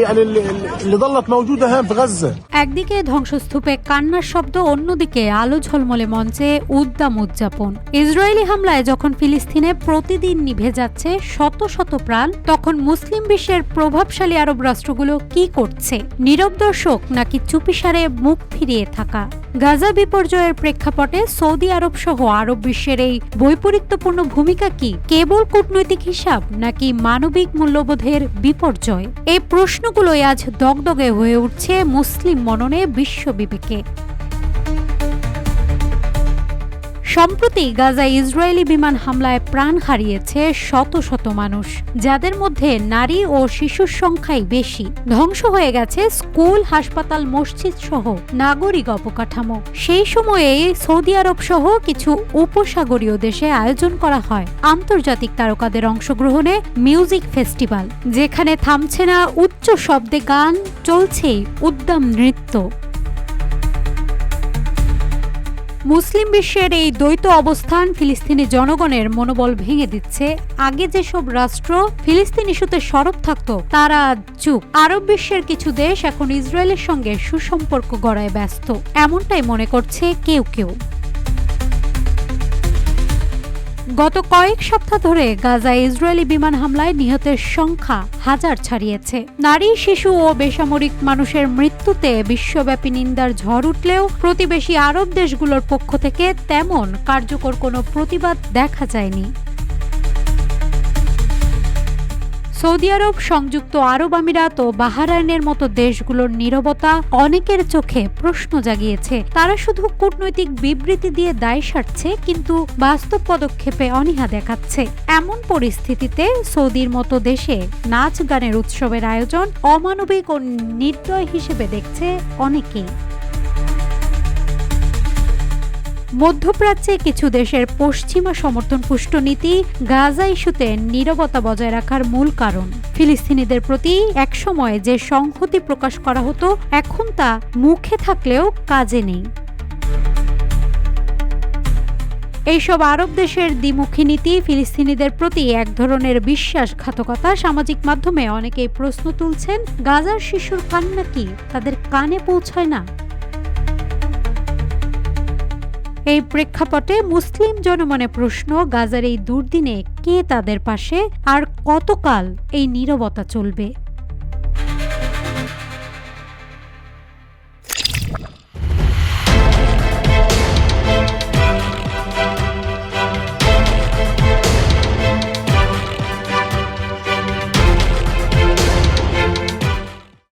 يعني اللي ضلت موجودة هون في غزة. একদিকে ধ্বংসস্তূপে কান্নার শব্দ, অন্যদিকে আলো ঝলমলে মঞ্চে উদ্দাম উদযাপন। ইসরায়েলি হামলায় যখন ফিলিস্তিনে প্রতিদিন নিভে যাচ্ছে শত শত প্রাণ, তখন মুসলিম বিশ্বের প্রভাবশালী আরব রাষ্ট্রগুলো কি করছে? নীরব দর্শক নাকি চুপিসারে মুখ ফিরিয়ে থাকা? গাজা বিপর্যয়ের প্রেক্ষাপটে সৌদি আরব সহ আরব বিশ্বের এই বৈপরীত্যপূর্ণ ভূমিকা কি কেবল কূটনৈতিক হিসাব নাকি মানবিক মূল্যবোধের বিপর্যয়? এই প্রশ্নগুলোই আজ দগদগে হয়ে উঠছে মুসলিম মননে, বিশ্ব বিবেকে। সম্প্রতি গাজায় ইসরায়েলি বিমান হামলায় প্রাণ হারিয়েছে শত শত মানুষ, যাদের মধ্যে নারী ও শিশুর সংখ্যাই বেশি। ধ্বংস হয়ে গেছে স্কুল, হাসপাতাল, মসজিদ সহ নাগরিক অবকাঠামো। সেই সময়ে সৌদি আরব সহ কিছু উপসাগরীয় দেশে আয়োজন করা হয় আন্তর্জাতিক তারকাদের অংশগ্রহণে মিউজিক ফেস্টিভ্যাল, যেখানে থামছে না উচ্চ শব্দে গান, চলছেই উদ্দাম নৃত্য। মুসলিম বিশ্বের এই দ্বৈত অবস্থান ফিলিস্তিনি জনগণের মনোবল ভেঙে দিচ্ছে। আগে যেসব রাষ্ট্র ফিলিস্তিন ইস্যুতে সরব থাকত, তারা আজ চুপ। আরব বিশ্বের কিছু দেশ এখন ইসরায়েলের সঙ্গে সুসম্পর্ক গড়ায় ব্যস্ত, এমনটাই মনে করছে কেউ কেউ। গত কয়েক সপ্তাহ ধরে গাজায় ইসরায়েলি বিমান হামলায় নিহতের সংখ্যা হাজার ছাড়িয়েছে। নারী, শিশু ও বেসামরিক মানুষের মৃত্যুতে বিশ্বব্যাপী নিন্দার ঝড় উঠলেও প্রতিবেশী আরব দেশগুলোর পক্ষ থেকে তেমন কার্যকর কোনো প্রতিবাদ দেখা যায়নি। সৌদি আরব, সংযুক্ত আরব আমিরাত ও বাহরাইনের মতো দেশগুলোর নীরবতা অনেকের চোখে প্রশ্ন জাগিয়েছে। তারা শুধু কূটনৈতিক বিবৃতি দিয়ে দায় সারছে, কিন্তু বাস্তব পদক্ষেপে অনীহা দেখাচ্ছে। এমন পরিস্থিতিতে সৌদির মতো দেশে নাচ গানের উৎসবের আয়োজন অমানবিক ও নির্দয় হিসেবে দেখছে অনেকেই। মধ্যপ্রাচ্যে কিছু দেশের পশ্চিমা সমর্থনপুষ্ট নীতি গাজা ইস্যুতে নীরবতা বজায় রাখার মূল কারণ। ফিলিস্তিনিদের প্রতি একসময় যে সংহতি প্রকাশ করা হতো, এখন তা মুখে থাকলেও কাজে নেই। এইসব আরব দেশের দ্বিমুখী নীতি ফিলিস্তিনিদের প্রতি এক ধরনের বিশ্বাসঘাতকতা। সামাজিক মাধ্যমে অনেকেই প্রশ্ন তুলছেন, গাজার শিশুর কান্না কি তাদের কানে পৌঁছায় না? এই প্রেক্ষাপটে মুসলিম জনমনে প্রশ্ন, গাজার এই দুর্দিনে কে তাদের পাশে, আর কতকাল এই নীরবতা চলবে?